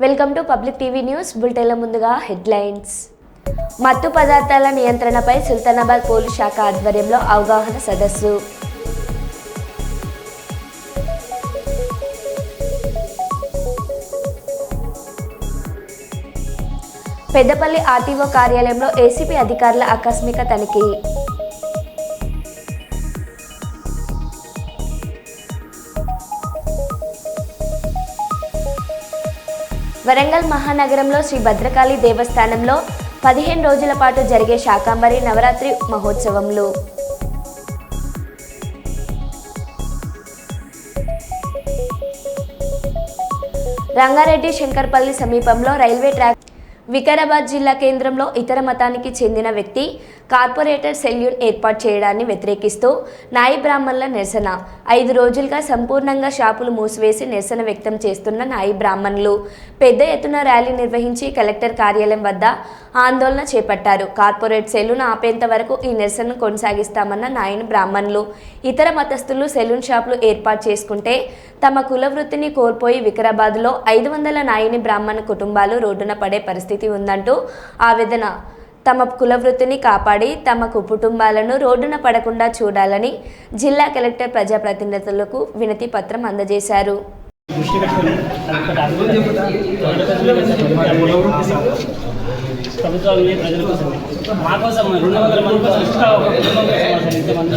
Welcome to public TV news. బులెటిన్ల ముందుగా headlines. మత్తు పదార్థాల నియంత్రణపై సుల్తానాబాద్ పోలీస్ శాఖ ఆధ్వర్యంలో అవగాహన సదస్సు. పెద్దపల్లి ఆర్టీఓ కార్యాలయంలో ఏసీపీ అధికారుల ఆకస్మిక తనిఖీ. వరంగల్ మహానగరంలో శ్రీ భద్రకాళి దేవస్థానంలో 15 రోజుల పాటు జరిగే శాకాంబరి నవరాత్రి మహోత్సవంలో రంగారెడ్డి శంకర్పల్లి సమీపంలో రైల్వే ట్రాక్. వికారాబాద్ జిల్లా కేంద్రంలో ఇతర మతానికి చెందిన వ్యక్తి కార్పొరేటర్ సెల్యూన్ ఏర్పాటు చేయడాన్ని వ్యతిరేకిస్తూ నాయి బ్రాహ్మణుల నిరసన. 5 రోజులుగా సంపూర్ణంగా షాపులు మూసివేసి నిరసన వ్యక్తం చేస్తున్న నాయి బ్రాహ్మణులు పెద్ద ఎత్తున ర్యాలీ నిర్వహించి కలెక్టర్ కార్యాలయం వద్ద ఆందోళన చేపట్టారు. కార్పొరేట్ సెలూన్ ఆపేంత వరకు ఈ నిరసనను కొనసాగిస్తామన్న నాయని బ్రాహ్మణులు. ఇతర మతస్థులు సెలూన్ షాపులు ఏర్పాటు చేసుకుంటే తమ కుల వృత్తిని కోల్పోయి వికారాబాద్లో 500 నాయని బ్రాహ్మణ కుటుంబాలు రోడ్డున పడే పరిస్థితి ఉందంటూ ఆవేదన. తమ కుల వృత్తిని కాపాడి తమ కుటుంబాలను రోడ్డున పడకుండా చూడాలని జిల్లా కలెక్టర్ ప్రజాప్రతినిధులకు వినతి పత్రం అందజేశారు. ప్రభుత్వాలు ప్రజల కోసం మా కోసం 200 మంది కోసం ఎక్స్ట్రా ఒక కుటుంబం కోసం ఇంతమంది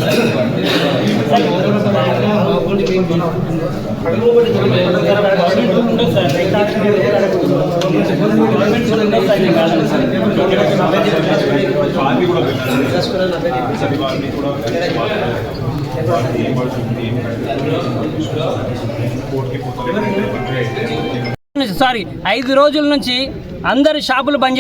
సారీ 5 రోజుల నుంచి అందరు షాపులు బంద్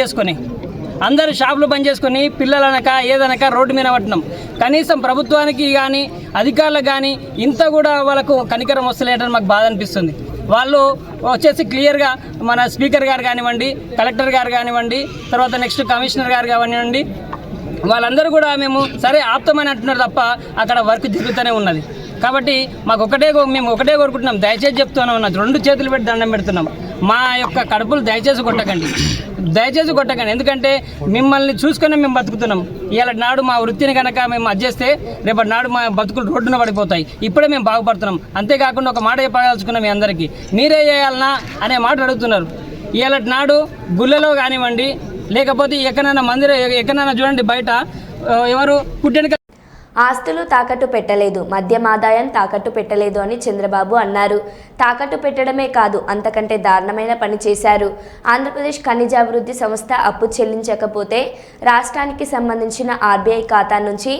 చేసుకొని పిల్లలనక ఏదనక రోడ్డు మీద పట్టినాం. కనీసం ప్రభుత్వానికి కానీ అధికారులకు కానీ ఇంత కూడా వాళ్ళకు కనికరం వస్తలేదని మాకు బాధ అనిపిస్తుంది. వాళ్ళు వచ్చేసి క్లియర్గా మన స్పీకర్ గారు కానివ్వండి, కలెక్టర్ గారు కానివ్వండి, తర్వాత నెక్స్ట్ కమిషనర్ గారు కానివ్వండి, వాళ్ళందరూ కూడా మేము సరే ఆప్తమని అంటున్నారు తప్ప అక్కడ వర్క్ జరుగుతూనే ఉన్నది. కాబట్టి మేము ఒకటే కోరుకుంటున్నాం, దయచేసి చెప్తున్నాం, 2 చేతులు పెట్టి దండం పెడుతున్నాం, మా యొక్క కడుపులు దయచేసి కొట్టకండి. ఎందుకంటే మిమ్మల్ని చూసుకొని మేము బతుకుతున్నాం. ఇవాళ నాడు మా వృత్తిని కనుక మేము అడ్జేస్తే రేపటి నాడు మా బతుకులు రోడ్డున పడిపోతాయి. ఇప్పుడే మేము బాగుపడుతున్నాం. అంతేకాకుండా ఒక మాట చెప్పదలుచుకున్నాం, మీ అందరికీ మీరే చేయాలనా అనే మాట అడుగుతున్నారు. ఇవాళ నాడు గుళ్ళలో కానివ్వండి, లేకపోతే ఎక్కడైనా చూడండి, బయట ఎవరు పుట్టెనిక ఆస్తులు తాకట్టు పెట్టలేదు, మద్యం ఆదాయం తాకట్టు పెట్టలేదు అని చంద్రబాబు అన్నారు. తాకట్టు పెట్టడమే కాదు, అంతకంటే దారుణమైన పని చేశారు. ఆంధ్రప్రదేశ్ ఖనిజాభివృద్ధి సంస్థ అప్పు చెల్లించకపోతే రాష్ట్రానికి సంబంధించిన ఆర్బీఐ ఖాతా నుంచి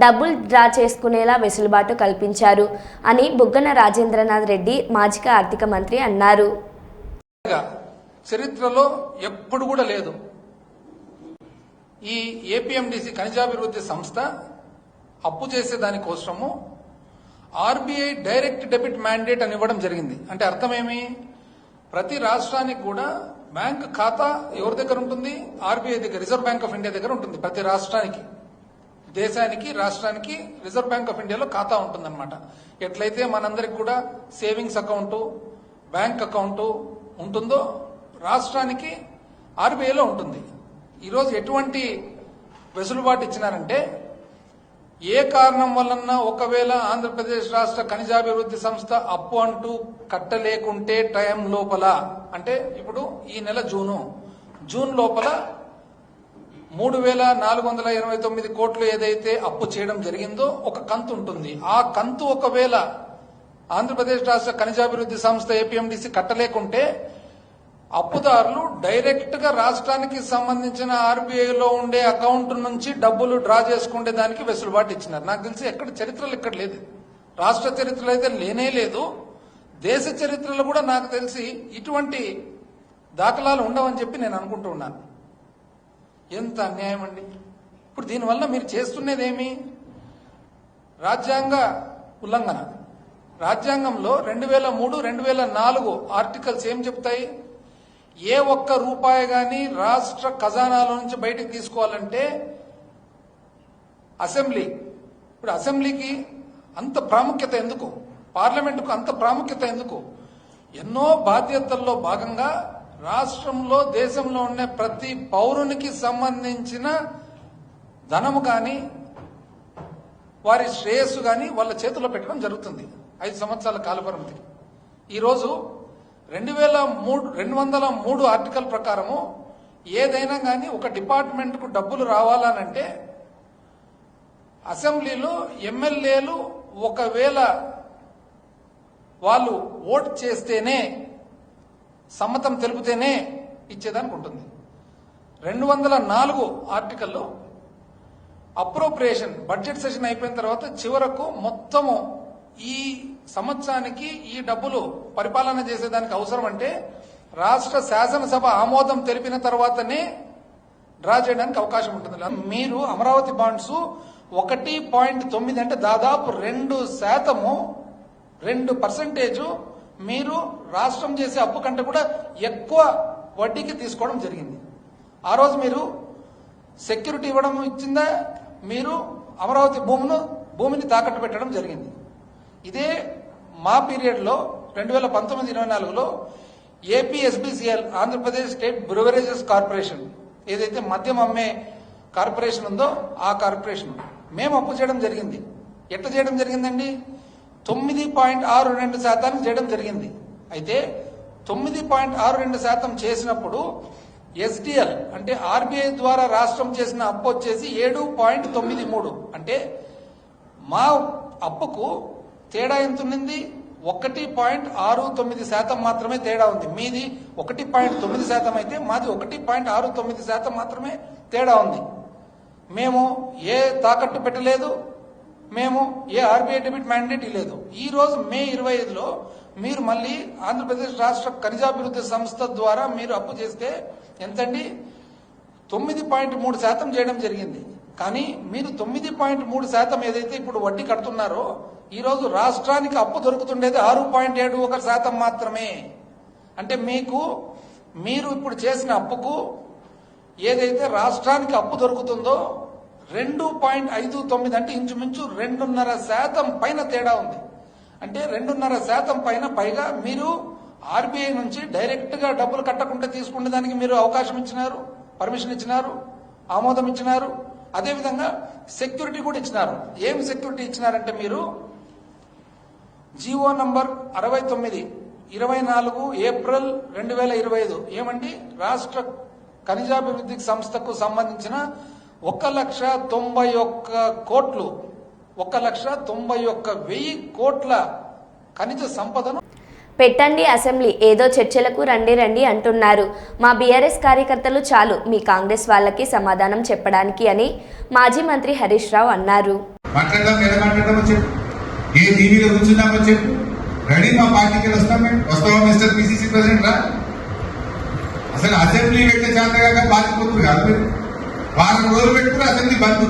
డబ్బులు డ్రా చేసుకునేలా వెసులుబాటు కల్పించారు అని బుగ్గన రాజేంద్రనాథ్ రెడ్డి మాజీ ఆర్థిక మంత్రి అన్నారు. చరిత్రలో ఎప్పుడు కూడా లేదు. ఈ ఏపీఎండిసి ఖనిజాభివృద్ధి సంస్థ అప్పు చేసే దానికోసము ఆర్బీఐ డైరెక్ట్ డెబిట్ మ్యాండేట్ అని ఇవ్వడం జరిగింది. అంటే అర్థమేమి? ప్రతి రాష్ట్రానికి కూడా బ్యాంక్ ఖాతా ఎవరి దగ్గర ఉంటుంది? ఆర్బీఐ దగ్గర, రిజర్వ్ బ్యాంక్ ఆఫ్ ఇండియా దగ్గర ఉంటుంది. ప్రతి రాష్ట్రానికి, దేశానికి, రాష్ట్రానికి రిజర్వ్ బ్యాంక్ ఆఫ్ ఇండియాలో ఖాతా ఉంటుందన్నమాట. ఎట్లయితే మనందరికి కూడా సేవింగ్స్ అకౌంటు, బ్యాంక్ అకౌంటు ఉంటుందో రాష్ట్రానికి ఆర్బీఐలో ఉంటుంది. ఈరోజు ఎటువంటి వెసులుబాటు ఇచ్చినారంటే, ఏ కారణం వలన ఒకవేళ ఆంధ్రప్రదేశ్ రాష్ట్ర ఖనిజాభివృద్ధి సంస్థ అప్పు అంటూ కట్టలేకుంటే టైం లోపల, అంటే ఇప్పుడు ఈ నెల జూన్ లోపల 3,429 కోట్లు ఏదైతే అప్పు చేయడం జరిగిందో ఒక కంతు ఉంటుంది. ఆ కంతు ఒకవేళ ఆంధ్రప్రదేశ్ రాష్ట్ర ఖనిజాభివృద్ధి సంస్థ ఏపీఎండిసి కట్టలేకుంటే అప్పుదారులు డైరెక్ట్ గా రాష్ట్రానికి సంబంధించిన ఆర్బీఐలో ఉండే అకౌంట్ నుంచి డబ్బులు డ్రా చేసుకునే దానికి వెసులుబాటు ఇచ్చినారు. నాకు తెలిసి ఎక్కడ చరిత్రలు ఇక్కడ లేదు, రాష్ట్ర చరిత్రలో అయితే లేనే లేదు. దేశ చరిత్రలో కూడా నాకు తెలిసి ఇటువంటి దాఖలాలు ఉండవని చెప్పి నేను అనుకుంటూ ఉన్నాను. ఎంత అన్యాయం అండి! ఇప్పుడు దీనివల్ల మీరు చేస్తున్నదేమి? రాజ్యాంగ ఉల్లంఘన. రాజ్యాంగంలో 2003, 2004 ఆర్టికల్స్ ఏం చెప్తాయి? ఏ ఒక్క రూపాయి గాని రాష్ట్ర ఖజానాలో నుంచి బయటకు తీసుకోవాలంటే అసెంబ్లీ. ఇప్పుడు అసెంబ్లీకి అంత ప్రాముఖ్యత ఎందుకు? పార్లమెంటుకు అంత ప్రాముఖ్యత ఎందుకు? ఎన్నో బాధ్యతల్లో భాగంగా రాష్ట్రంలో దేశంలో ఉన్న ప్రతి పౌరునికి సంబంధించిన ధనము కానీ వారి శ్రేయస్సు కానీ వాళ్ళ చేతుల్లో పెట్టడం జరుగుతుంది 5 సంవత్సరాల కాలపరిమితి. ఈరోజు 203 ఆర్టికల్ ప్రకారము ఏదైనా కానీ ఒక డిపార్ట్మెంట్కు డబ్బులు రావాలనంటే అసెంబ్లీలో ఎమ్మెల్యేలు ఒకవేళ వాళ్ళు ఓట్ చేస్తేనే సమ్మతం తెలిపితేనే ఇచ్చేదానికి ఉంటుంది. 204 ఆర్టికల్లో అప్రోప్రియేషన్ బడ్జెట్ సెషన్ అయిపోయిన తర్వాత చివరకు మొత్తము ఈ సంవత్సరానికి ఈ డబ్బులు పరిపాలన చేసేదానికి అవసరం అంటే రాష్ట్ర శాసనసభ ఆమోదం తెలిపిన తర్వాతనే డ్రా చేయడానికి అవకాశం ఉంటుంది. మీరు అమరావతి బాండ్స్ 1.9 అంటే దాదాపు 2% మీరు రాష్ట్రం చేసే అప్పు కంటే కూడా ఎక్కువ వడ్డీకి తీసుకోవడం జరిగింది. ఆ రోజు మీరు సెక్యూరిటీ ఇవ్వడం ఇచ్చిందా, మీరు అమరావతి భూమిని తాకట్టు పెట్టడం జరిగింది. ఇదే మా పీరియడ్లో 2019-24లో ఏపీఎస్బిసిఎల్ ఆంధ్రప్రదేశ్ స్టేట్ బ్రూవరేజెస్ కార్పొరేషన్ ఏదైతే మద్యం అమ్మే కార్పొరేషన్ ఉందో ఆ కార్పొరేషన్ మేము అప్పు చేయడం జరిగింది. ఎట్లా చేయడం జరిగిందండి? 9.62% చేయడం జరిగింది. అయితే 9.62% చేసినప్పుడు ఎస్డిఎల్ అంటే ఆర్బీఐ ద్వారా రాష్ట్రం చేసిన అప్పు వచ్చేసి 7.93. అంటే మా అప్పుకు తేడా ఎంత ఉంది? 1.69% మాత్రమే తేడా ఉంది. మీది 1.9% అయితే మాది 1.69% మాత్రమే తేడా ఉంది. మేము ఏ తాకట్టు పెట్టలేదు, మేము ఏ ఆర్బీఐ డెబిట్ మ్యాండేట్ ఇవ్వలేదు. ఈ రోజు మే 25లో మీరు మళ్ళీ ఆంధ్రప్రదేశ్ రాష్ట్ర ఖనిజాభివృద్ధి సంస్థ ద్వారా మీరు అప్పు చేస్తే ఎంతండి? 9.3% చేయడం జరిగింది. కానీ మీరు 9.3% ఏదైతే ఇప్పుడు వడ్డీ కడుతున్నారో ఈ రోజు రాష్ట్రానికి అప్పు దొరుకుతుండేది 6.71% మాత్రమే. అంటే మీరు ఇప్పుడు చేసిన అప్పుకు ఏదైతే రాష్ట్రానికి అప్పు దొరుకుతుందో 2.59 అంటే ఇంచుమించు 2.5% పైన తేడా ఉంది. అంటే 2.5% పైగా మీరు ఆర్బీఐ నుంచి డైరెక్ట్ గా డబ్బులు కట్టకుండా తీసుకునే దానికి మీరు అవకాశం ఇచ్చినారు, పర్మిషన్ ఇచ్చినారు, ఆమోదం ఇచ్చినారు. అదేవిధంగా సెక్యూరిటీ కూడా ఇచ్చినారు. ఏం సెక్యూరిటీ ఇచ్చినారంటే మీరు జీవో నంబర్ 69 24 ఏప్రిల్ 2025 ఏమండి? రాష్ట్ర ఖనిజాభివృద్ధి సంస్థకు సంబంధించిన 1,91,00,00,000 కోట్ల ఖనిజ సంపదను పెట్టండి అసెంబ్లీ, ఏదో చర్చలకు రండి అంటున్నారు. మా బీఆర్ఎస్ కార్యకర్తలు చాలు మీ కాంగ్రెస్ వాళ్ళకి సమాధానం చెప్పడానికి అని మాజీ మంత్రి హరీష్ రావు అన్నారు. అసలు అసెంబ్లీ పెట్టే చేతగా బాధిపోతుంది కాదు. వారం రోజులు పెట్టుకుని అసెంబ్లీ బంద్.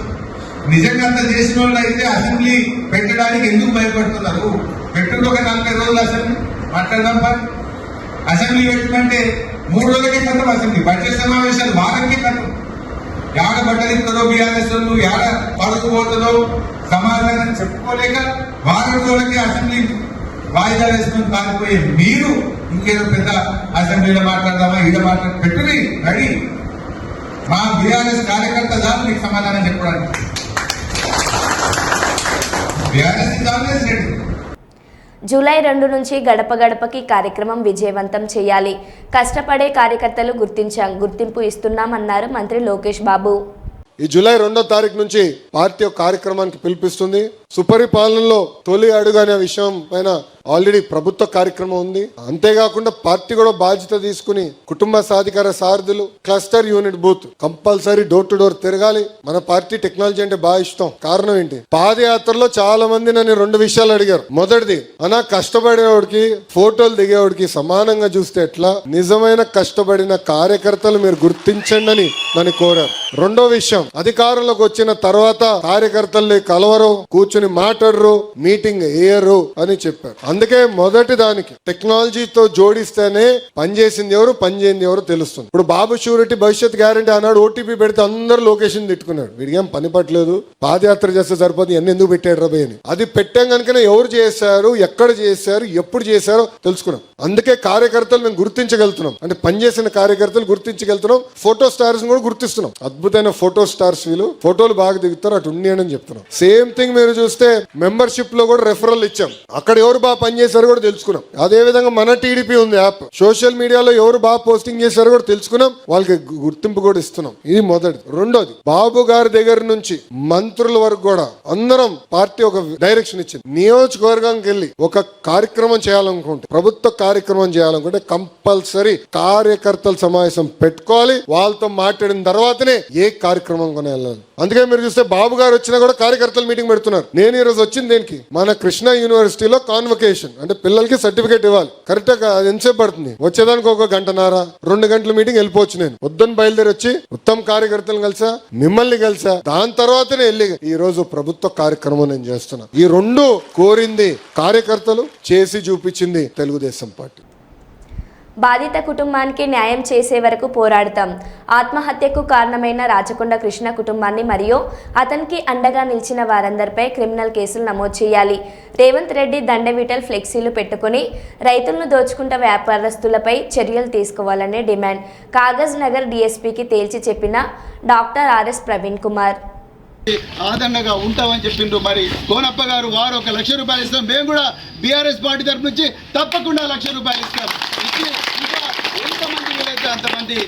నిజంగా అంత చేసిన వాళ్ళు అయితే అసెంబ్లీ పెట్టడానికి ఎందుకు భయపడుతున్నారు? పెట్టుకుంటే ఒక 40 రోజులు అసెంబ్లీ మాట్లాడదాం. అసెంబ్లీ పెట్టమంటే 3 రోజులకే కథం. అసెంబ్లీ బడ్జెట్ సమావేశాలు వారానికి కథం. ఏడ బట్టలిస్తారో బీఆర్ఎస్ వాళ్ళు, ఏడ పడుకుపోతుందో సమాధానం చెప్పుకోలేక వారం రోజులకే అసెంబ్లీ వాయిదా వేసుకుని కాలిపోయే మీరు ఇంకేదో పెద్ద అసెంబ్లీలో మాట్లాడదామా, ఈడ పెట్టుని రెడీ. మా బీఆర్ఎస్ కార్యకర్త దాన్ని మీకు సమాధానం చెప్పడానికి బీఆర్ఎస్ కాంగ్రెస్ రెడీ. జూలై 2 నుంచి గడప గడపకి కార్యక్రమం విజయవంతం చేయాలి. కష్టపడే కార్యకర్తలు గుర్తింపు ఇస్తున్నామన్నారు మంత్రి లోకేష్ బాబు. ఈ జూలై 2వ తారీఖు నుంచి పార్టీ ఒక కార్యక్రమానికి పిలిపిస్తుంది. సుపరిపాలనలో తొలి అడుగు అనే విషయం పైన ఆల్రెడీ ప్రభుత్వ కార్యక్రమం ఉంది. అంతేకాకుండా పార్టీ కూడా బాధ్యత తీసుకుని కుటుంబ సాధికార సారథులు, cluster unit booth compulsory door to door తిరగాలి. మన పార్టీ టెక్నాలజీ అంటే బాగా ఇష్టం. కారణం ఏంటి? పాదయాత్రలో చాలా మంది నన్ను 2 విషయాలు అడిగారు. మొదటిది, అనా కష్టపడేవాడికి ఫోటోలు దిగేవాడికి సమానంగా చూస్తే ఎట్లా? నిజమైన కష్టపడిన కార్యకర్తలు మీరు గుర్తించండి అని నన్ను కోరారు. రెండో విషయం, అధికారంలోకి వచ్చిన తర్వాత కార్యకర్తల్ని కలవరు, కూర్చుని మాట్లాడరు, మీటింగ్ వేయరు అని చెప్పారు. అందుకే మొదటి దానికి టెక్నాలజీతో జోడిస్తేనే పనిచేసింది ఎవరు పనిచేయింది ఎవరు తెలుస్తుంది. ఇప్పుడు బాబు షూరిటీ భవిష్యత్ గ్యారంటీ అన్నాడు, ఓటీపీ పెడితే అందరూ లొకేషన్ తిట్టుకున్నాడు. వీడికి ఏం పని పట్టలేదు, పాదయాత్ర చేస్తే సరిపోతుంది, ఎన్ని ఎందుకు పెట్టాడు రబే అని. అది పెట్టాం కనుకనే ఎవరు చేశారు, ఎక్కడ చేశారు, ఎప్పుడు చేశారో తెలుసుకున్నాం. అందుకే కార్యకర్తలు మేము గుర్తించగలుగుతున్నాం, అంటే పనిచేసిన కార్యకర్తలు గుర్తించగలుగుతున్నాం. ఫోటో స్టార్స్ కూడా గుర్తిస్తున్నాం. అద్భుతమైన ఫోటో స్టార్స్ వీళ్ళు, ఫోటోలు బాగా దిగుతారు, అటు ఉన్నాయని చెప్తున్నాం. సేమ్ థింగ్ మీరు చూస్తే మెంబర్షిప్ లో కూడా రెఫరల్ ఇచ్చాం, అక్కడ ఎవరు బాగా పనిచేశారో కూడా తెలుసుకున్నాం. అదే విధంగా మన టీడీపీ ఉంది యాప్, సోషల్ మీడియాలో ఎవరు బాగా పోస్టింగ్ చేశారో కూడా తెలుసుకున్నాం, వాళ్ళకి గుర్తింపు కూడా ఇస్తున్నాం. ఇది మొదటిది. రెండోది, బాబు గారి దగ్గర నుంచి మంత్రుల వరకు కూడా అందరం పార్టీ ఒక డైరెక్షన్ ఇచ్చింది. నియోజకవర్గానికి వెళ్ళి ఒక కార్యక్రమం చేయాలనుకుంటే, ప్రభుత్వ కార్యక్రమం చేయాలనుకుంటే కంపల్సరీ కార్యకర్తల సమావేశం పెట్టుకోవాలి. వాళ్ళతో మాట్లాడిన తర్వాతనే ఏ కార్యక్రమం కొని వెళ్ళాలి. అందుకే మీరు చూస్తే బాబు గారు వచ్చినా కూడా కార్యకర్తల మీటింగ్ పెడుతున్నారు. నేను ఈ రోజు వచ్చింది దేనికి, మన కృష్ణా యూనివర్సిటీలో కాన్వకేషన్, అంటే పిల్లలకి సర్టిఫికేట్ ఇవ్వాలి. కరెక్ట్ గా ఎంతసేపు పడుతుంది, వచ్చేదానికి 1 గంటన్నర 2 గంటల మీటింగ్ వెళ్ళిపోవచ్చు. నేను పొద్దున్న బయలుదేరి వచ్చి ఉత్తమ కార్యకర్తలను కలిసా, మిమ్మల్ని కలిసా, దాని తర్వాతనే వెళ్ళి ఈ రోజు ప్రభుత్వ కార్యక్రమం నేను చేస్తున్నా. ఈ రెండు కోరింది కార్యకర్తలు, చేసి చూపించింది తెలుగుదేశం పార్టీ. బాధిత కుటుంబానికి న్యాయం చేసే వరకు పోరాడతాం. ఆత్మహత్యకు కారణమైన రాచకొండ కృష్ణ కుటుంబాన్ని మరియు అతనికి అండగా నిలిచిన వారందరిపై క్రిమినల్ కేసులు నమోదు చేయాలి. రేవంత్ రెడ్డి దండవిటల్ ఫ్లెక్సీలు పెట్టుకుని రైతులను దోచుకుంట వ్యాపారస్తులపై చర్యలు తీసుకోవాలనే డిమాండ్ కాగజ్ నగర్ డీఎస్పీకి తేల్చి చెప్పిన డాక్టర్ ఆర్ఎస్ ప్రవీణ్ కుమార్. ఆదరణగా ఉంటామని చెప్పిండ్రు. మరి కోనప్ప గారు వారు 1 లక్ష రూపాయలు ఇస్తాం, మేము కూడా బీఆర్ఎస్ పార్టీ తరఫు నుంచి తప్పకుండా 1 లక్ష రూపాయలు ఇస్తాం. ఇచ్చి ఇంకా ఎంతమంది వీలైతే అంతమంది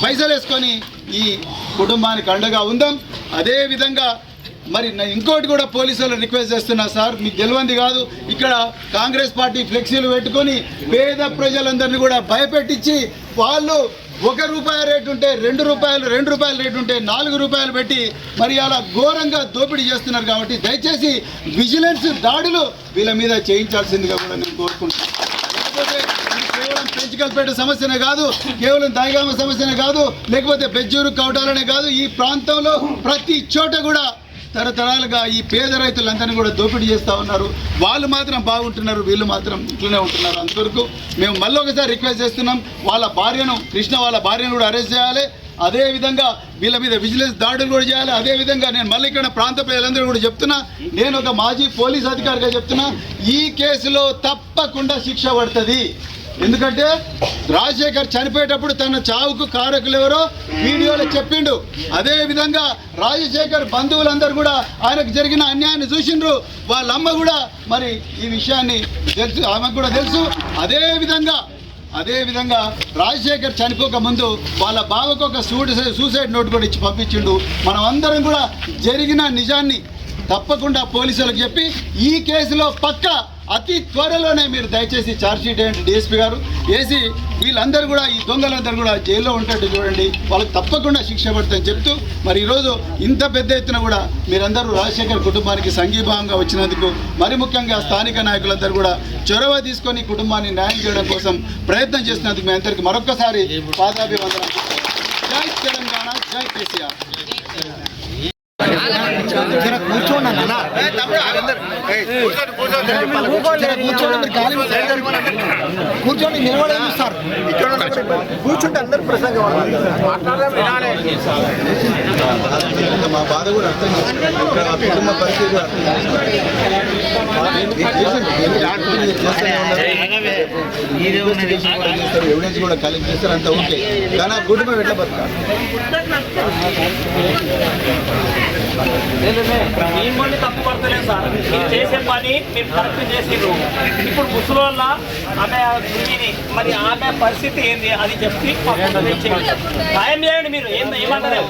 పైసలు వేసుకొని ఈ కుటుంబానికి అండగా ఉందాం. అదేవిధంగా మరి ఇంకోటి కూడా పోలీసులు రిక్వెస్ట్ చేస్తున్నా సార్, మీకు తెలియంది కాదు, ఇక్కడ కాంగ్రెస్ పార్టీ ఫ్లెక్సీలు పెట్టుకొని పేద ప్రజలందరినీ కూడా భయపెట్టించి వాళ్ళు ₹1 రేటు ఉంటే ₹2 రేటు ఉంటే ₹4 పెట్టి మరి అలా ఘోరంగా దోపిడీ చేస్తున్నారు. కాబట్టి దయచేసి విజిలెన్స్ దాడులు వీళ్ళ మీద చేయించాల్సిందిగా కూడా నేను కోరుకుంటున్నాను. లేకపోతే కేవలం పెంచికల్పేట సమస్యనే కాదు, కేవలం దయగామ సమస్యనే కాదు, లేకపోతే బెజ్జూరు కౌటాలనే కాదు, ఈ ప్రాంతంలో ప్రతి చోట కూడా తరతరాలుగా ఈ పేద రైతులందరినీ కూడా దోపిడీ చేస్తూ ఉన్నారు. వాళ్ళు మాత్రం బాగుంటున్నారు, వీళ్ళు మాత్రం ఇట్లనే ఉంటున్నారు. అందుకొరకు మేము మళ్ళీ ఒకసారి రిక్వెస్ట్ చేస్తున్నాం, వాళ్ళ భార్యను కృష్ణ వాళ్ళ భార్యను కూడా అరెస్ట్ చేయాలి. అదేవిధంగా వీళ్ళ మీద విజిలెన్స్ దాడులు కూడా చేయాలి. అదేవిధంగా నేను మళ్ళీ ఇక్కడ ప్రాంత ప్రజలందరూ కూడా చెప్తున్నా, నేను ఒక మాజీ పోలీస్ అధికారిగా చెప్తున్నా, ఈ కేసులో తప్పకుండా శిక్ష పడుతుంది. ఎందుకంటే రాజశేఖర్ చనిపోయేటప్పుడు తన చావుకు కారకులు ఎవరో వీడియోలో చెప్పిండు. అదేవిధంగా రాజశేఖర్ బంధువులందరూ కూడా ఆయనకు జరిగిన అన్యాయాన్ని చూసిండ్రు. వాళ్ళ అమ్మ కూడా మరి ఈ విషయాన్ని తెలుసు, ఆమెకు కూడా తెలుసు. అదేవిధంగా రాజశేఖర్ చనిపోక ముందు వాళ్ళ బావకు ఒక సూసైడ్ నోట్ కూడా ఇచ్చి పంపించిండు. మనం అందరం కూడా జరిగిన నిజాన్ని తప్పకుండా పోలీసులకు చెప్పి ఈ కేసులో పక్కా అతి త్వరలోనే మీరు దయచేసి ఛార్జ్షీట్ వేయండి డిఎస్పీ గారు వేసి వీళ్ళందరూ కూడా ఈ దొంగలందరూ కూడా జైల్లో ఉంటట్టు చూడండి, వాళ్ళకి తప్పకుండా శిక్ష పడుతుందని చెప్తూ మరి ఈరోజు ఇంత పెద్ద ఎత్తున కూడా మీరందరూ రాజశేఖర్ కుటుంబానికి సంఘీభావంగా వచ్చినందుకు, మరి ముఖ్యంగా స్థానిక నాయకులందరూ కూడా చొరవ తీసుకొని కుటుంబాన్ని న్యాయం చేయడం కోసం ప్రయత్నం చేసినందుకు మీ అందరికీ మరొక్కసారి పాదాభివందనం. జై తెలంగాణ, జై కేసీఆర్. కూర్చోండి, నిలబడేది సార్, కూర్చుంటే అందరు ప్రసంగం మా బాధ కూడా అర్థం చేసుకుంటాం, కుటుంబ పరిస్థితి ఎవిడెన్స్ కూడా కలెక్ట్ చేస్తారు, అంతా ఓకే. కానీ ఆ కుటుంబం ఎట్లా బతకాలి? మిమ్మల్ని తప్పు పడతలేదు సార్, మీరు చేసే పని మీరు కరెక్ట్ చేసిర్రు. ఇప్పుడు ముసలోళ్ళ ఆమె మరి ఆమె పరిస్థితి ఏంది అది చెప్పి సాయం చేయండి. మీరు ఏమన్నారు?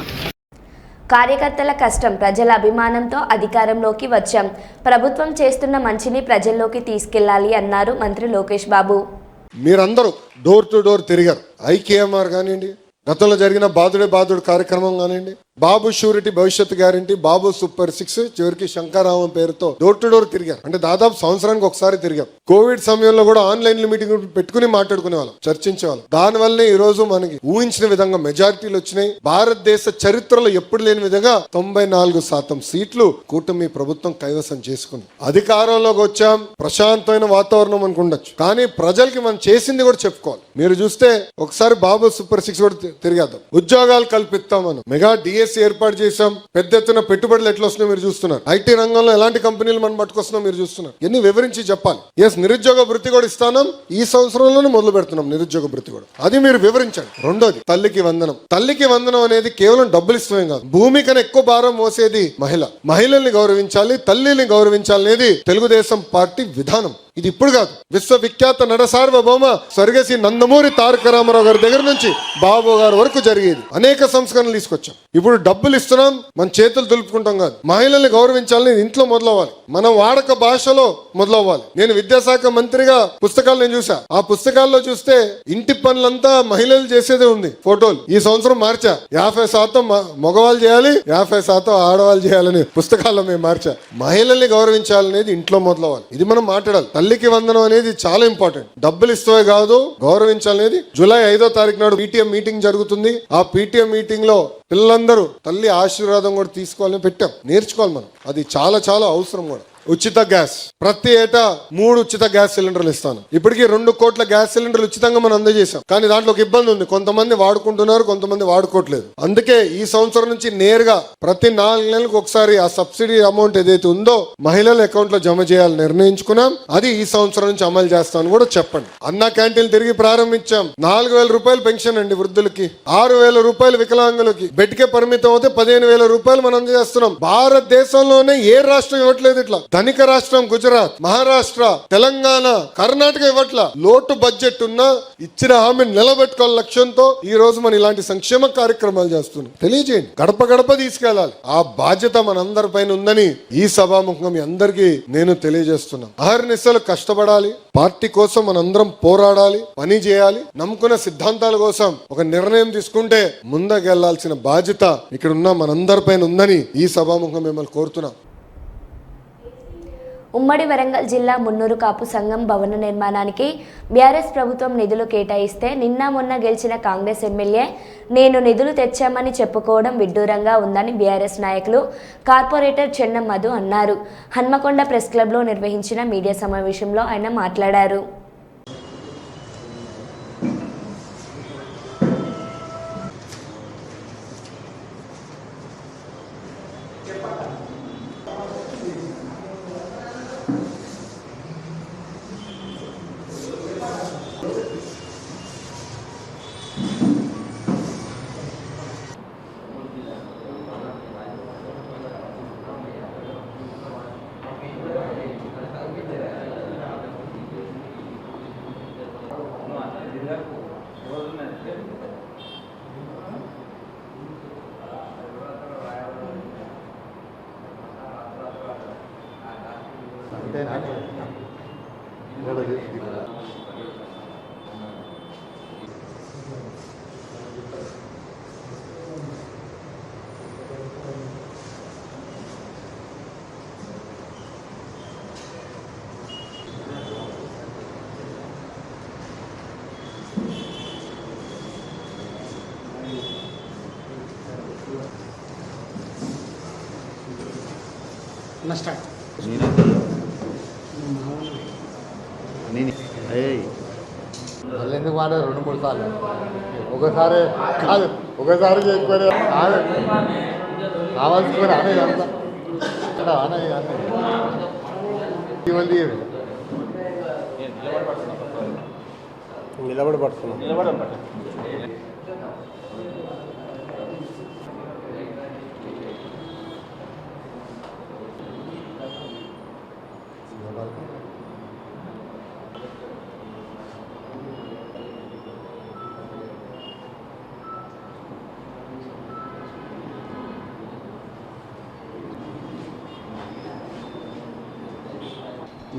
కార్యకర్తల కష్టం, ప్రజల అభిమానంతో అధికారంలోకి వచ్చాం. ప్రభుత్వం చేస్తున్న మంచిని ప్రజల్లోకి తీసుకెళ్లాలి అన్నారు మంత్రి లోకేష్ బాబు. మీరందరూ డోర్ టు డోర్ తిరిగారు. ఐకేఎంఆర్ కానివ్వండి, గతంలో జరిగిన బాదుడే బాదుడు కార్యక్రమం కానివ్వండి, బాబు షూరిటీ భవిష్యత్ గ్యారంటీ, బాబు సూపర్ 6, చివరికి శంకరామం పేరుతో డోర్ టు డోర్ తిరిగారు. అంటే దాదాపు సంవత్సరానికి ఒకసారి తిరిగాం. కోవిడ్ సమయంలో కూడా ఆన్లైన్ మీటింగ్ పెట్టుకుని మాట్లాడుకునే వాళ్ళం, చర్చించేవాళ్ళం. దానివల్లనే ఈ రోజు మనకి ఊహించిన విధంగా మెజారిటీలు వచ్చినాయి. భారతదేశ చరిత్రలో ఎప్పుడు లేని విధంగా 94% సీట్లు కూటమి ప్రభుత్వం కైవసం చేసుకుంది. అధికారంలోకి వచ్చాం, ప్రశాంతమైన వాతావరణం మనకు ఉండొచ్చు, కానీ ప్రజలకి మనం చేసింది కూడా చెప్పుకోవాలి. మీరు చూస్తే ఒకసారి బాబు సూపర్ 6 కూడా తిరిగేద్దాం. ఉద్యోగాలు కల్పిస్తాం, మనం మెగా డిఎస్సి ఏర్పాటు చేశాం. పెద్ద ఎత్తున పెట్టుబడులు ఎట్లా వస్తున్నాయో మీరు చూస్తున్నారు. ఐటీ రంగంలో ఎలాంటి కంపెనీలు మనం పట్టుకొస్తున్నాం మీరు చూస్తున్నారు. ఎన్ని వివరించి చెప్పాలి. ఎస్, నిరుద్యోగ భృతి కూడా ఇస్తాం. ఈ సంవత్సరంలోనే మొదలు పెడుతున్నాం నిరుద్యోగ భృతి కూడా. అది మీరు వివరించండి. రెండోది తల్లికి వందనం. తల్లికి వందనం అనేది కేవలం డబ్బులు ఇష్టమే కాదు, భూమి కన్నా ఎక్కువ భారం మోసేది మహిళ. మహిళల్ని గౌరవించాలి, తల్లిని గౌరవించాలనేది తెలుగుదేశం పార్టీ విధానం. ఇది ఇప్పుడు కాదు, విశ్వవిఖ్యాత నట సార్వభౌమ స్వర్గశ్రీ నందమూరి తారక రామారావు గారి దగ్గర నుంచి బాబు గారి వరకు జరిగేది. అనేక సంస్కరణలు తీసుకొచ్చాం. ఇప్పుడు డబ్బులు ఇస్తున్నాం, మన చేతులు దులుపుకుంటాం కాదు. మహిళల్ని గౌరవించాలని ఇంట్లో మొదలవ్వాలి, మన వాడక భాషలో మొదలవ్వాలి. నేను విద్యాశాఖ మంత్రిగా పుస్తకాలు నేను చూసా. ఆ పుస్తకాల్లో చూస్తే ఇంటి పనులంతా మహిళలు చేసేదే ఉంది. ఫోటోలు ఈ సంవత్సరం మార్చా. 50% మగవాళ్ళు చేయాలి, 50% ఆడవాళ్ళు చేయాలని పుస్తకాల్లో మేము మార్చా. మహిళల్ని గౌరవించాలనేది ఇంట్లో మొదలవ్వాలి. ఇది మనం మాట్లాడాలి. తల్లికి వందనం అనేది చాలా ఇంపార్టెంట్. డబ్బులు ఇస్తే కాదు, గౌరవించాలనేది. జూలై 5వ తారీఖు నాడు పీటీఎం మీటింగ్ జరుగుతుంది. ఆ పీటీఎం మీటింగ్ లో పిల్లలందరూ తల్లి ఆశీర్వాదం కూడా తీసుకోవాలని పెట్టాం. నేర్చుకోవాలి మనం, అది చాలా చాలా అవసరం కూడా. ఉచిత గ్యాస్, ప్రతి ఏటా 3 ఉచిత గ్యాస్ సిలిండర్లు ఇస్తాను. ఇప్పటికీ 2 కోట్ల గ్యాస్ సిలిండర్లు ఉచితంగా మనం అందజేశాం. కానీ దాంట్లో ఒక ఇబ్బంది ఉంది, కొంతమంది వాడుకుంటున్నారు, కొంతమంది వాడుకోవట్లేదు. అందుకే ఈ సంవత్సరం నుంచి నేరుగా ప్రతి 4 నెలలకు ఒకసారి ఆ సబ్సిడీ అమౌంట్ ఏదైతే ఉందో మహిళల అకౌంట్ లో జమ చేయాలని నిర్ణయించుకున్నాం. అది ఈ సంవత్సరం నుంచి అమలు చేస్తాను కూడా చెప్పండి. అన్న క్యాంటీన్ తిరిగి ప్రారంభించాం. 4,000 రూపాయలు పెన్షన్ అండి వృద్ధులకి, 6,000 రూపాయలు వికలాంగులకి, బెడ్కే పరిమితం అవుతే 15,000 రూపాయలు మనం అందజేస్తున్నాం. భారతదేశంలోనే ఏ రాష్ట్రం ఇవ్వట్లేదు ఇట్లా. ధనిక రాష్ట్రం గుజరాత్, మహారాష్ట్ర, తెలంగాణ, కర్ణాటక ఇవ్వట్ల. లోటు బడ్జెట్ ఉన్నా ఇచ్చిన హామీని నిలబెట్టుకోవాలి లక్ష్యంతో ఈ రోజు మనం ఇలాంటి సంక్షేమ కార్యక్రమాలు చేస్తున్నాం. తెలియజేయండి, గడప గడప తీసుకెళ్లాలి. ఆ బాధ్యత మనందరి పైన ఉందని ఈ సభాముఖంగా మీ అందరికీ నేను తెలియజేస్తున్నా. అహర్నిశలు కష్టపడాలి, పార్టీ కోసం మనందరం పోరాడాలి, పని చేయాలి. నమ్ముకున్న సిద్ధాంతాల కోసం ఒక నిర్ణయం తీసుకుంటే ముందుకెళ్లాల్సిన బాధ్యత ఇక్కడ ఉన్న మనందరి పైన ఉందని ఈ సభాముఖంగా మిమ్మల్ని కోరుతున్నాం. ఉమ్మడి వరంగల్ జిల్లా మున్నూరు కాపు సంఘం భవన నిర్మాణానికి బీఆర్ఎస్ ప్రభుత్వం నిధులు కేటాయిస్తే నిన్న మొన్న గెలిచిన కాంగ్రెస్ ఎమ్మెల్యే నేను నిధులు తెచ్చామని చెప్పుకోవడం విడ్డూరంగా ఉందని బీఆర్ఎస్ నాయకులు కార్పొరేటర్ చెన్నం మధు అన్నారు. హన్మకొండ ప్రెస్ క్లబ్లో నిర్వహించిన మీడియా సమావేశంలో ఆయన మాట్లాడారు. మళ్ళీ ఎందుకు మాట 2-3 సార్లు ఒకసారి కాదు, ఒకసారి ఎక్కువ కావాల్సుకొని అనేది అంతా మంది నిలబడి పడుతున్నాం.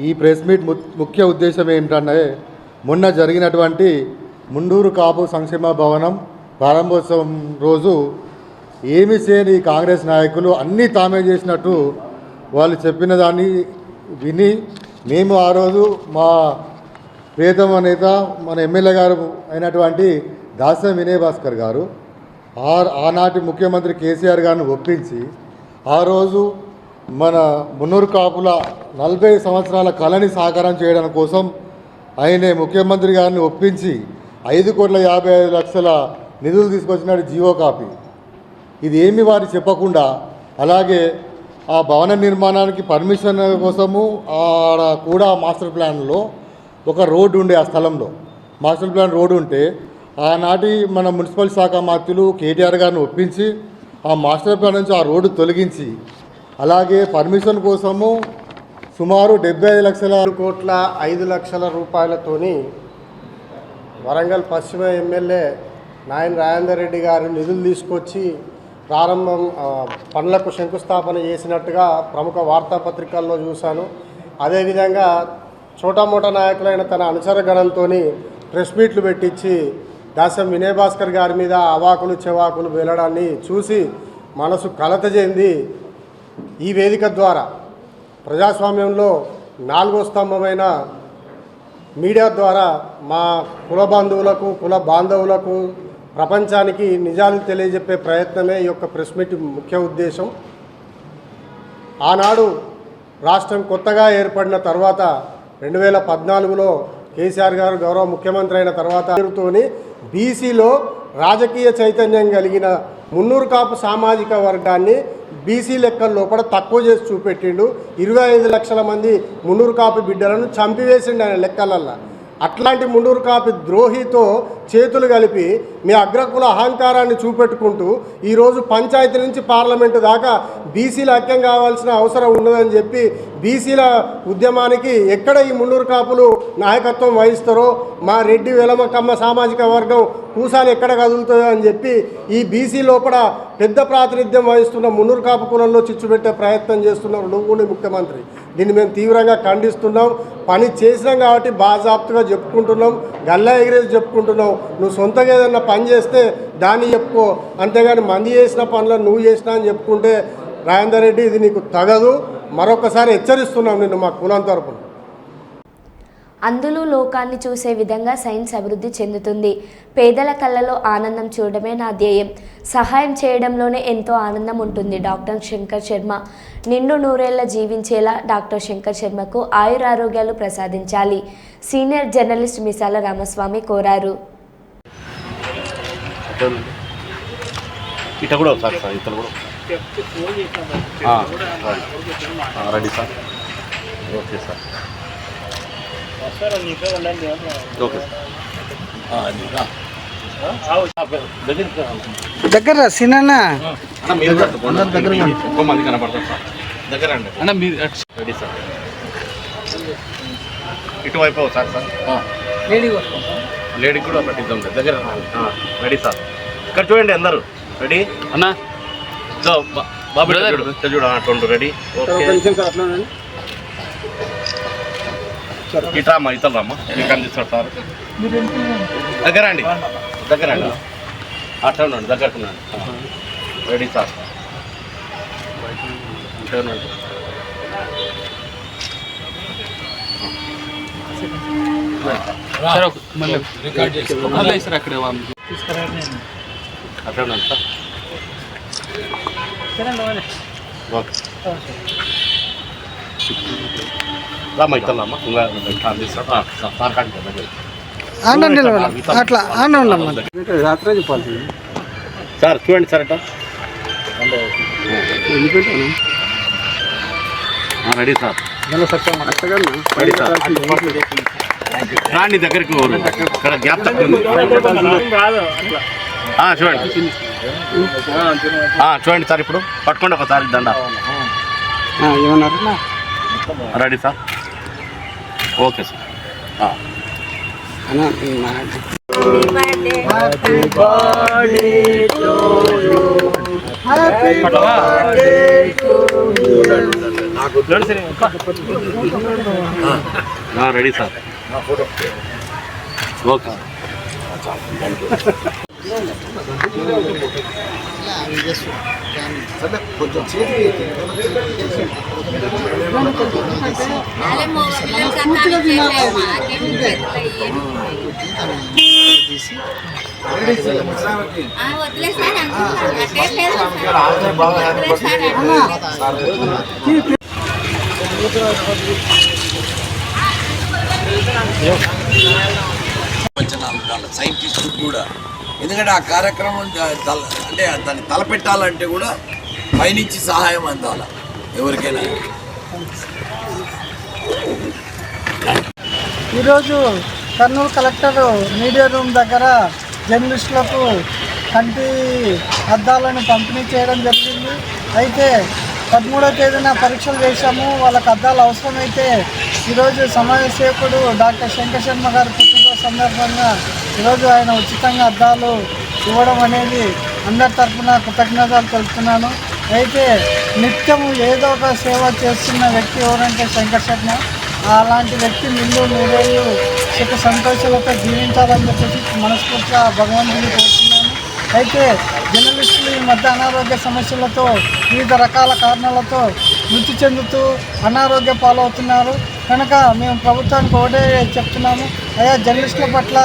ఈ ప్రెస్ మీట్ ముఖ్య ఉద్దేశం ఏమిటంటే మొన్న జరిగినటువంటి మున్నూరు కాపు సంక్షేమ భవనం ప్రారంభోత్సవం రోజు ఏమి చేయని ఈ కాంగ్రెస్ నాయకులు అన్నీ తామే చేసినట్టు వాళ్ళు చెప్పిన దాన్ని విని మేము ఆ రోజు మా ప్రియతమ నేత మన ఎమ్మెల్యే గారు అయినటువంటి దాసరి వినయ్ భాస్కర్ గారు ఆనాటి ముఖ్యమంత్రి కేసీఆర్ గారిని ఒప్పించి ఆ రోజు మన మున్నూరు కాపుల 40 సంవత్సరాల కళని సాకారం చేయడం కోసం ఆయనే ముఖ్యమంత్రి గారిని ఒప్పించి 5,55,00,000 నిధులు తీసుకొచ్చినాడు జీవో కాపీ. ఇది ఏమి వారు చెప్పకుండా అలాగే ఆ భవన నిర్మాణానికి పర్మిషన్ కోసము ఆడ కూడా మాస్టర్ ప్లాన్లో ఒక రోడ్డు ఉండే, ఆ స్థలంలో మాస్టర్ ప్లాన్ రోడ్డు ఉంటే ఆనాటి మన మున్సిపల్ శాఖ మంత్రులు కేటీఆర్ గారిని ఒప్పించి ఆ మాస్టర్ ప్లాన్ నుంచి ఆ రోడ్డు తొలగించి అలాగే పర్మిషన్ కోసము సుమారు 75,05,00,000 రూపాయలతోని వరంగల్ పశ్చిమ ఎమ్మెల్యే నాయన రాజేందర్ రెడ్డి గారు నిధులు తీసుకొచ్చి ప్రారంభం పనులకు శంకుస్థాపన చేసినట్టుగా ప్రముఖ వార్తాపత్రికల్లో చూశాను. అదేవిధంగా చోటామోటా నాయకులైన తన అనుచరగణంతో ప్రెస్ మీట్లు పెట్టించి దాసం వినయ్ భాస్కర్ గారి మీద అవాకులు చెవాకులు వేలడాన్ని చూసి మనసు కలత చెంది ఈ వేదిక ద్వారా ప్రజాస్వామ్యంలో 4వ స్తంభమైన మీడియా ద్వారా మా కుల బంధువులకు కుల బాంధవులకు ప్రపంచానికి నిజాలు తెలియజెప్పే ప్రయత్నమే ఈ యొక్క ప్రెస్ మీట్ ముఖ్య ఉద్దేశం. ఆనాడు రాష్ట్రం కొత్తగా ఏర్పడిన తర్వాత 2014లో కేసీఆర్ గారు గౌరవ ముఖ్యమంత్రి అయిన తర్వాత బీసీలో రాజకీయ చైతన్యం కలిగిన మున్నూరు కాపు సామాజిక వర్గాన్ని బీసీ లెక్కల లోపల తక్కువ చేసి చూపెట్టిండు. 25 లక్షల మంది మున్నూరు కాపు బిడ్డలను చంపివేసిండు ఆయన లెక్కలల్లా. అట్లాంటి మున్నూరు కాపు ద్రోహితో చేతులు కలిపి మీ అగ్రకుల అహంకారాన్ని చూపెట్టుకుంటూ ఈరోజు పంచాయతీ నుంచి పార్లమెంటు దాకా బీసీల ఐక్యం కావాల్సిన అవసరం ఉన్నదని చెప్పి బీసీల ఉద్యమానికి ఎక్కడ ఈ మున్నూరు కాపులు నాయకత్వం వహిస్తారో మా రెడ్డి వెలమ కమ్మ సామాజిక వర్గం కూసాలు ఎక్కడ కదులుతాయో అని చెప్పి ఈ బీసీ లోపల పెద్ద ప్రాతినిధ్యం వహిస్తున్న మున్నూరు కాపు కులంలో చిచ్చు పెట్టే ప్రయత్నం చేస్తున్నారు నువ్వు ముఖ్యమంత్రి. దీన్ని మేము తీవ్రంగా ఖండిస్తున్నాం. పని చేసినాం కాబట్టి బాజాప్తుగా చెప్పుకుంటున్నాం, గల్లా ఎగిరేసి చెప్పుకుంటున్నాం. నువ్వు సొంతంగా ఏదన్నా పని చేస్తే దాన్ని చెప్పుకో, అంతేగాని మంది చేసిన పనులను నువ్వు చేసినా అని చెప్పుకుంటే రాజేందర్ రెడ్డి ఇది నీకు తగదు. మరొకసారి హెచ్చరిస్తున్నాం నిన్ను మా కులం తరపున. అందులో లోకాన్ని చూసే విధంగా సైన్స్ అభివృద్ధి చెందుతుంది. పేదల కళ్ళలో ఆనందం చూడడమే నా ధ్యేయం. సహాయం చేయడంలోనే ఎంతో ఆనందం ఉంటుంది. డాక్టర్ శంకర్ శర్మ నిండు నూరేళ్ల జీవించేలా డాక్టర్ శంకర్ శర్మకు ఆయురారోగ్యాలు ప్రసాదించాలి. సీనియర్ జర్నలిస్ట్ మిసాల రామస్వామి కోరారు. దగ్గర సిన్న ఇటువైపు సార్ సార్ లేడీకి కూడా పట్టిద్దాం దగ్గర రెడీ సార్. ఇక్కడ చూడండి అందరూ రెడీ అన్నా బాబు చూడ అటువంటి రెడీ. ఓకే ఇట్రామ్మా ఇతరులమ్మా మీకు అందిస్తాడు సార్. దగ్గర అండి అట్లా ఉండండి దగ్గరకు ఉండండి. Ready sir. అట్లా ఉండండి సార్. రామ్మా ఇతరులమ్మా అందిస్తాడు సార్ కాడి అట్లా రాత్రే చెప్పాలి సార్. చూడండి సార్ అట్లా రెడీ సార్. Ready sir. రాండి దగ్గరికి ఇక్కడ గ్యాప్ తక్కువ చూడండి చూడండి సార్. ఇప్పుడు పట్టుకోండి ఒకసారి దండ. Ready sir. Okay sir. Ready sir. Okay scientist కూడా, ఎందుకంటే ఆ కార్యక్రమం అంటే దాన్ని తలపెట్టాలంటే కూడా పైనుంచి సహాయం అందాలి ఎవరికైనా. ఈరోజు కర్నూలు కలెక్టర్ మీడియా రూమ్ దగ్గర జర్నలిస్టులకు కంటి అద్దాలను పంపిణీ చేయడం జరిగింది. అయితే 13వ తేదీన పరీక్షలు చేశాము. వాళ్ళకి అద్దాలు అవసరమైతే ఈరోజు సమాజ సేవకుడు డాక్టర్ శంకర్ శర్మ గారి పుట్టినరోజు సందర్భంగా ఈరోజు ఆయన ఉచితంగా అద్దాలు ఇవ్వడం అనేది అందరి తరఫున కృతజ్ఞతలు తెలుపుతున్నాను. అయితే నిత్యము ఏదో ఒక సేవ చేస్తున్న వ్యక్తి ఎవరంటే శంకర్ శర్మ. అలాంటి వ్యక్తి నూరేళ్ళు సుఖ సంతోషాలతో జీవించాలని చెప్పేసి మనస్ఫూర్తిగా భగవంతుని కోరుతున్నాను. అయితే జర్నలిస్టులు ఈ మధ్య అనారోగ్య సమస్యలతో వివిధ రకాల కారణాలతో మృతి చెందుతూ అనారోగ్య పాలవుతున్నారు. కనుక మేము ప్రభుత్వానికి ఒకటే చెప్తున్నాము, అయ్యా జర్నలిస్టుల పట్ల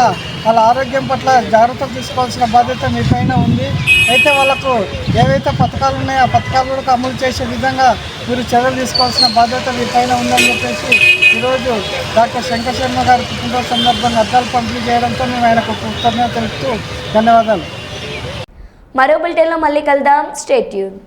వాళ్ళ ఆరోగ్యం పట్ల జాగ్రత్తలు తీసుకోవాల్సిన బాధ్యత మీ పైన ఉంది. అయితే వాళ్ళకు ఏవైతే పథకాలు ఉన్నాయో ఆ పథకాలు కూడా అమలు చేసే విధంగా మీరు చర్యలు తీసుకోవాల్సిన బాధ్యత మీ పైన ఉందని చెప్పేసి ఈరోజు డాక్టర్ శంకర్ శర్మ గారి పుట్టినరోజు సందర్భంగా అద్దాలు పంపిణీ చేయడంతో మేము ఆయనకు కృతజ్ఞతలు తెలుపుతూ ధన్యవాదాలు. మరో బులెటిన్లో మళ్ళీ కలుద్దాం. Stay tune.